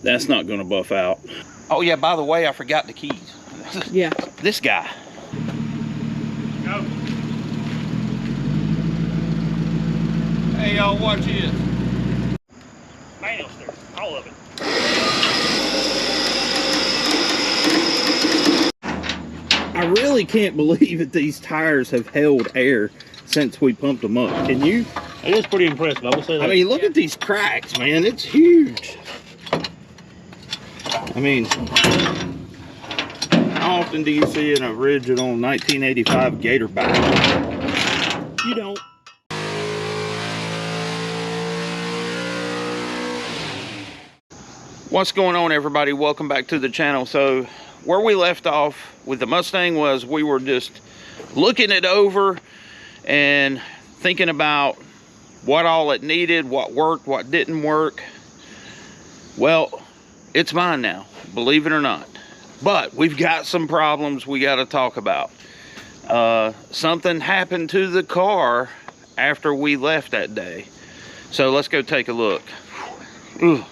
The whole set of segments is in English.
That's not gonna buff out. Oh yeah, by the way, I forgot the keys. Yeah. This guy. Go. Hey y'all, watch this. Manual steering, all of it. I really can't believe that these tires have held air since we pumped them up. Can you? It is pretty impressive, I will say that. I mean, look at these cracks, man. It's huge. I mean, how often do you see an original 1985 Gator back? You don't. What's going on, everybody? Welcome back to the channel. So where we left off with the Mustang was we were just looking it over and thinking about what all it needed, what worked, what didn't work. Well, it's mine now, believe it or not. But we've got some problems we got to talk about. Something happened to the car after we left that day. So let's go take a look. Ugh.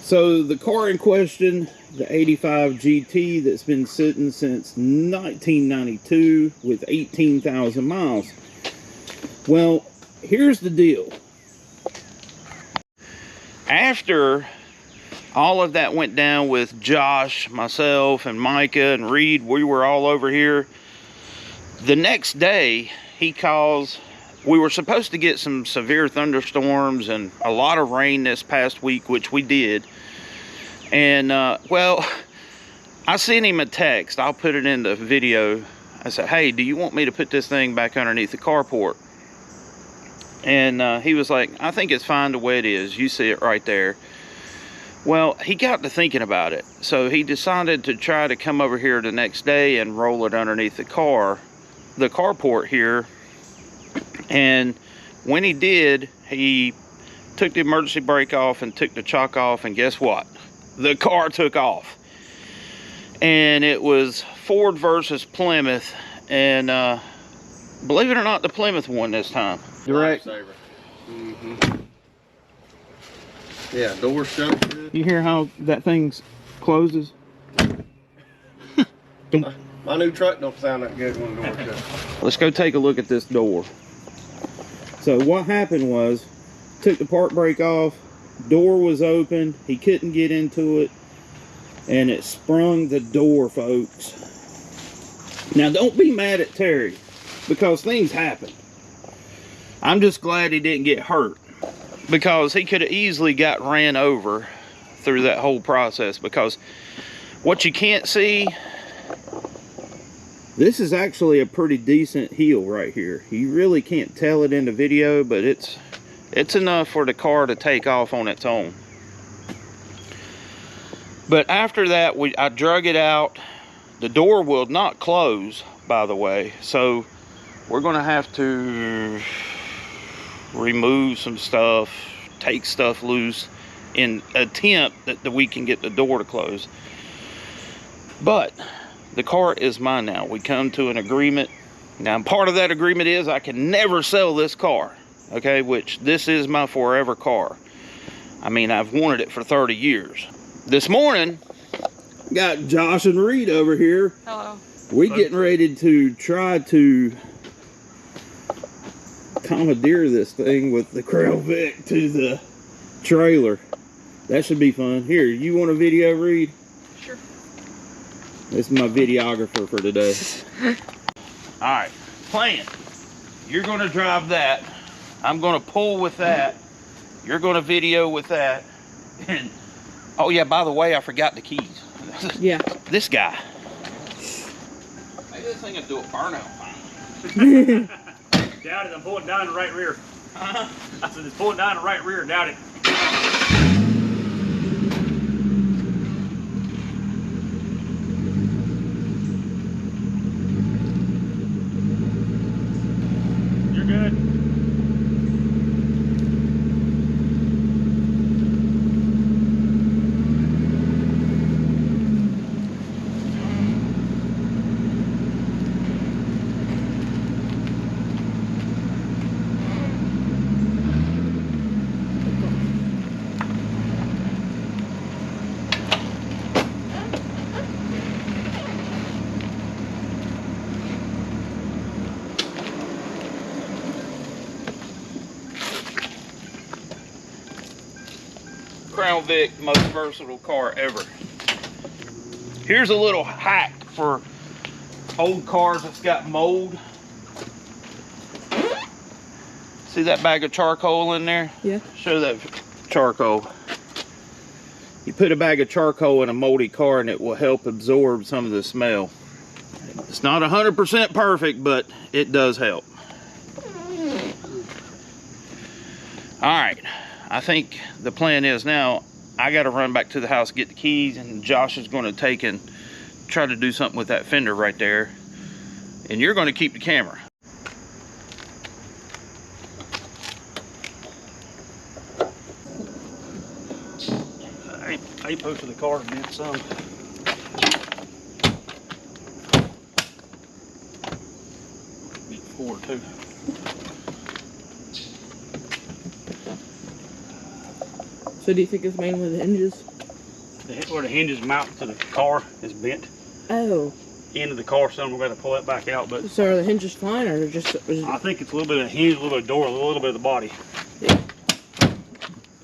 So the car in question, the 85 GT that's been sitting since 1992 with 18,000 miles. Well, here's the deal. After all of that went down with Josh, myself, and Micah, and Reed, we were all over here. The next day, he calls. We were supposed to get some severe thunderstorms and a lot of rain this past week, which we did. And, well, I sent him a text. I'll put it in the video. I said, hey, do you want me to put this thing back underneath the carport? And he was like, I think it's fine the way it is. You see it right there. Well, he got to thinking about it. So he decided to try to come over here the next day and roll it underneath the carport here. And when he did, he took the emergency brake off and took the chock off, and guess what? The car took off. And it was Ford versus Plymouth, and believe it or not, the Plymouth won this time. Direct. Yeah, door shut good. You hear how that thing closes? My new truck don't sound that good when the door shut. Let's go take a look at this door. So what happened was, took the park brake off, door was open, he couldn't get into it, and it sprung the door, folks. Now don't be mad at Terry, because things happen. I'm just glad he didn't get hurt, because he could have easily got ran over through that whole process. Because what you can't see, this is actually a pretty decent heel right here. You really can't tell it in the video, but it's enough for the car to take off on its own. But after that, I drug it out. The door will not close, by the way, so we're gonna have to remove some stuff, take stuff loose in attempt that we can get the door to close. But the car is mine now. We come to an agreement. Now, part of that agreement is I can never sell this car, okay, which this is my forever car. I mean, I've wanted it for 30 years. This morning, got Josh and Reed over here. Hello. We getting ready to try to commandeer this thing with the Krell Vic to the trailer. That should be fun. Here, you want a video, Reed? Sure. This is my videographer for today. All right, plan. You're gonna drive that. I'm gonna pull with that. You're gonna video with that. And oh yeah, by the way, I forgot the keys. Yeah. This guy. Maybe this thing will do a burnout finally. Doubt it, I'm pulling down the right rear. I said it's pulling down the right rear, doubt it. You're good. Crown Vic most versatile car ever. Here's a little hack for old cars that's got mold. See that bag of charcoal in there? Yeah. Show that charcoal. You put a bag of charcoal in a moldy car and it will help absorb some of the smell. It's not 100% perfect, but it does help. All right, I think the plan is now I got to run back to the house, get the keys, and Josh is going to take and try to do something with that fender right there. And you're going to keep the camera. I posted the car and did some. Ford too. So do you think it's mainly the hinges? Where the hinges mount to the car is bent. Oh. End of the car, so we're going to pull that back out. But So are the hinges fine, or just? I think it's a little bit of hinge, a little bit of door, a little bit of the body. Yeah.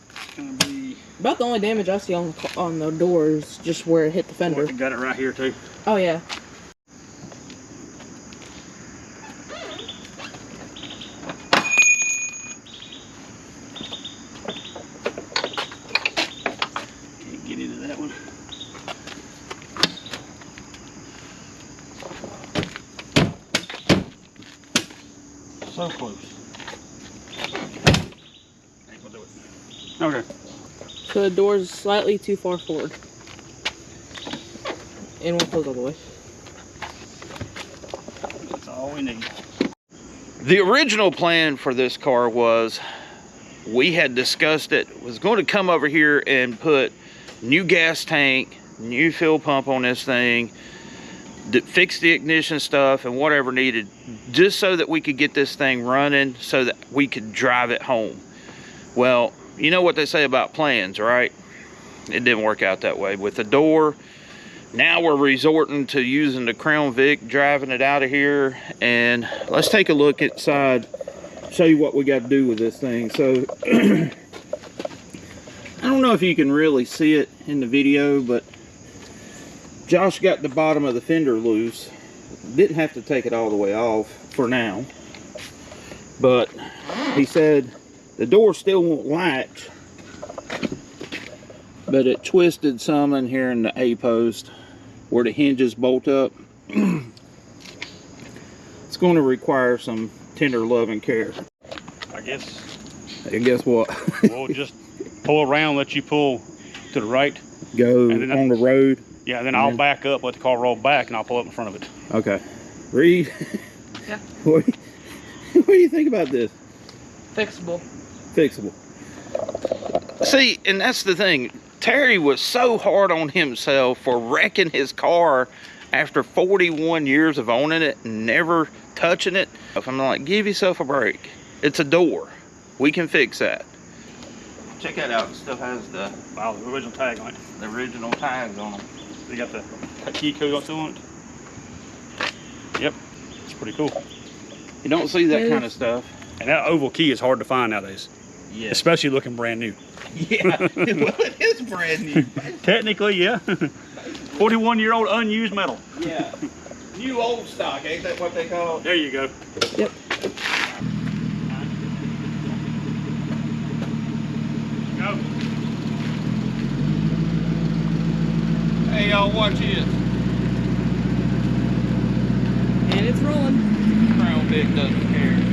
It's going to be About the only damage I see on the door is just where it hit the fender. got it right here too. Oh yeah. Can't get into that one. So close. Ain't gonna do it. Okay. So the door's slightly too far forward. And we'll close all the way. That's all we need. The original plan for this car was, we had discussed it, was going to come over here and put new gas tank, new fuel pump on this thing, fix the ignition stuff and whatever needed, just so that we could get this thing running so that we could drive it home. Well, you know what they say about plans, right? It didn't work out that way. With the door, now we're resorting to using the Crown Vic, driving it out of here. And let's take a look inside, show you what we got to do with this thing. So I don't know if you can really see it in the video, but Josh got the bottom of the fender loose. Didn't have to take it all the way off for now, but he said the door still won't latch, but it twisted some in here in the A post where the hinges bolt up. It's going to require some tender love and care. I guess. And guess what? We'll just pull around, let you pull to the right. Go And then on the road. Yeah, then I'll back up, let the car roll back, and I'll pull up in front of it. Okay. Reed? Yeah. What do you think about this? Fixable. Fixable. See, and that's the thing. Terry was so hard on himself for wrecking his car after 41 years of owning it and never touching it. I'm like, give yourself a break. It's a door. We can fix that. Check that out. It still has the Original tag on it. original tags on them. They got the key code on it. Yep, it's pretty cool. You don't see that kind of stuff. And that oval key is hard to find nowadays. Yeah. Especially looking brand new. Yeah. Well, it is brand new. Technically, yeah. 41-year-old unused metal. Yeah. New old stock, ain't that what they call it? There you go. Yep. Go. Hey, y'all, watch this. And it's rolling. Crown Vic doesn't care.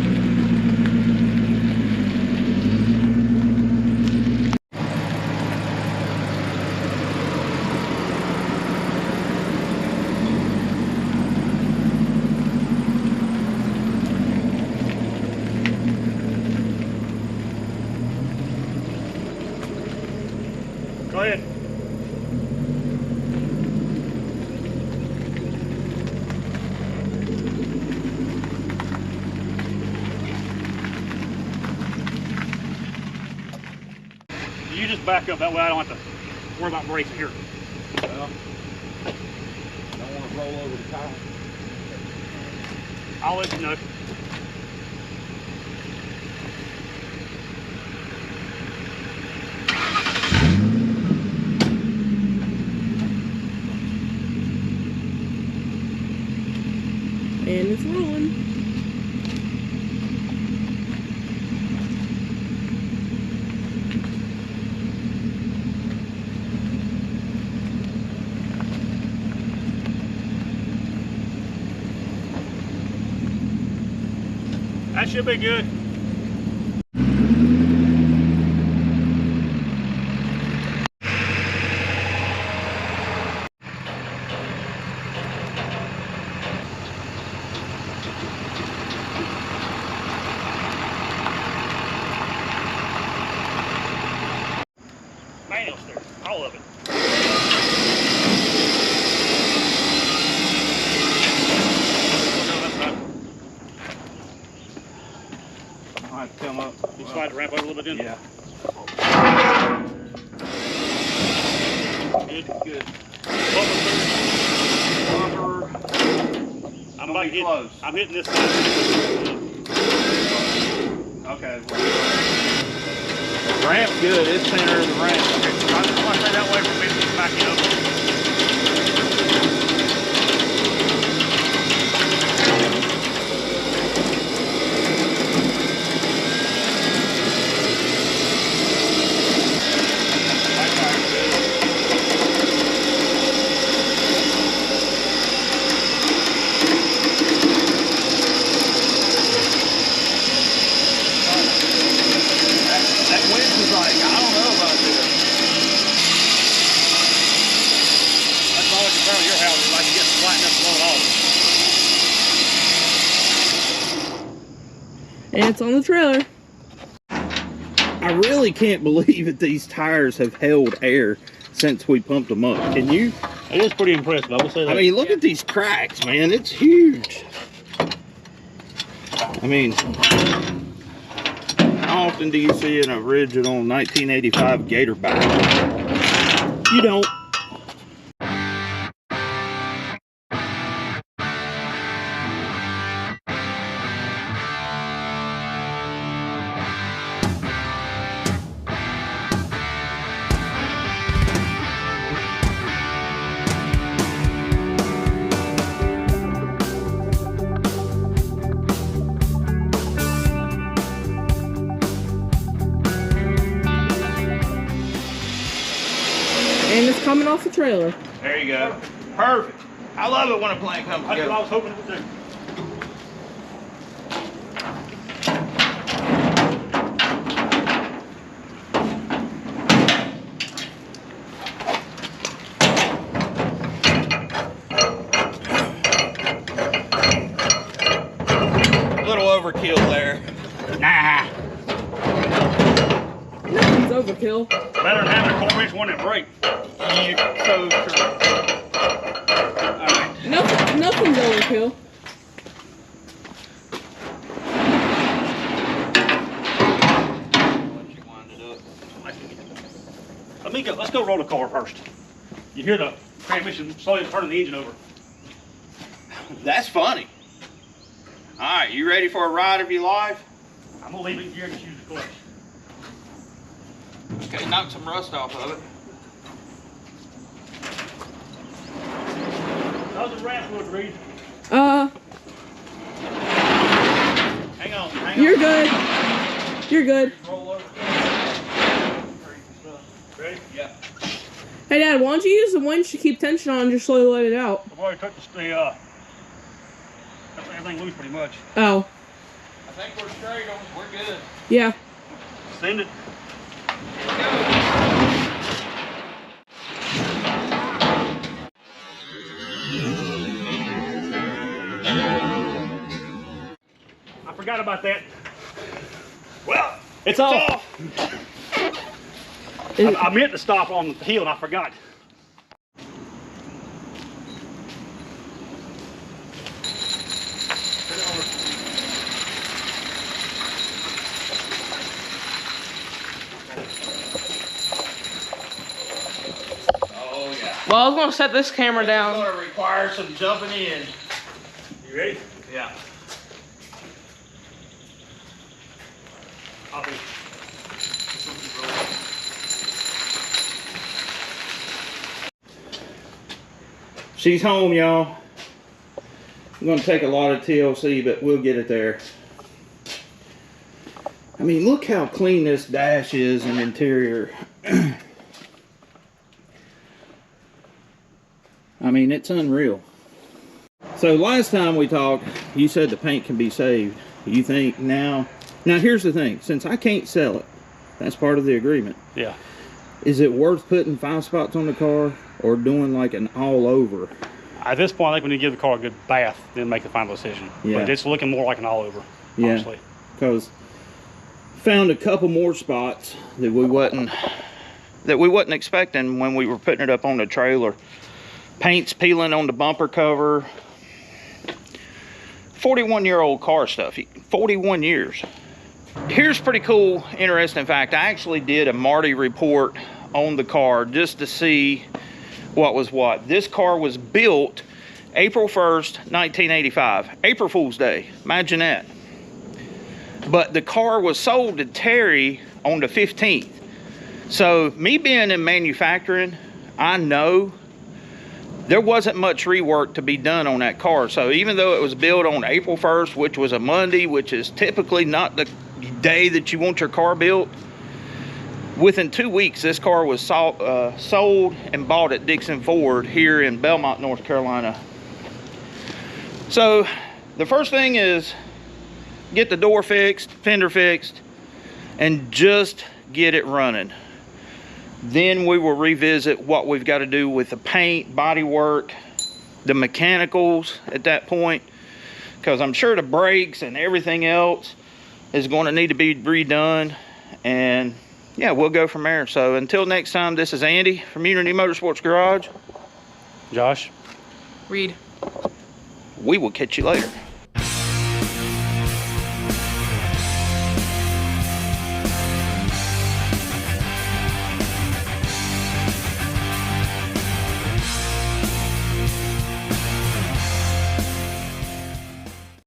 Go ahead. You just back up, that way I don't have to worry about brakes here. Well, I don't want to roll over the tire. I'll let you know. That should be good. Manual steering, all of it. I'll have to come up. You slide the ramp over a little bit in? Yeah. Good. Good. Bumper. I'm about hitting, close. I'm hitting this side. Okay. Ramp's good. It's center of the ramp. I just want to stay that way for me to get back up. And it's on the trailer. I really can't believe that these tires have held air since we pumped them up. Can you? It is pretty impressive, I will say that. I mean, look at these cracks, man. It's huge. I mean, how often do you see an original 1985 Gator back? You don't. And it's coming off the trailer. There you go. Perfect. I love it when a plane comes That's together. what I was hoping it would do. A little overkill there. Nah. Nothing's overkill. Better than having a 4-inch one that break. You're so true. All right. Nothing's overkill. Once you wind it up. Let's go roll the car first. You hear the transmission slowly turning the engine over. That's funny. All right, you ready for a ride of your life? I'm gonna leave it in gear and just use the clutch. Okay, knock some rust off of it. How's the ramp fluid, Reed? Hang on. You're good. You're good. Roll over. Ready? Yeah. Hey Dad, why don't you use the winch to keep tension on and just slowly let it out? I've already took everything loose pretty much. Oh. I think we're straight on. We're good. Yeah. Send it. I forgot about that. Well, it's off. I meant to stop on the hill and I forgot. Oh yeah. Well, I was gonna set this camera It's down. gonna require some jumping in. You ready? Yeah. I'll be. She's home, y'all. I'm gonna take a lot of TLC, but we'll get it there. I mean, look how clean this dash is and interior. I mean, it's unreal. So last time we talked, you said the paint can be saved. You think now here's the thing, since I can't sell it, that's part of the agreement. Yeah. Is it worth putting 5 spots on the car or doing like an all over? At this point, I think we need to give the car a good bath, then make the final decision. Yeah. But it's looking more like an all over, Yeah. honestly. Because found a couple more spots that we wasn't expecting when we were putting it up on the trailer. Paint's peeling on the bumper cover. 41-year-old car stuff. 41 years. Here's pretty cool, interesting fact. I actually did a Marty report on the car just to see what was what. This car was built April 1st, 1985. April Fool's Day. Imagine that. But the car was sold to Terry on the 15th. So me being in manufacturing, I know there wasn't much rework to be done on that car. So even though it was built on April 1st, which was a Monday, which is typically not the day that you want your car built, within 2 weeks, this car was sold and bought at Dixon Ford here in Belmont, North Carolina. So the first thing is get the door fixed, fender fixed, and just get it running. Then we will revisit what we've got to do with the paint, body work, the mechanicals at that point, because I'm sure the brakes and everything else is going to need to be redone. And yeah, we'll go from there. So until next time, this is Andy from Unity Motorsports Garage. Josh? Reed. We will catch you later.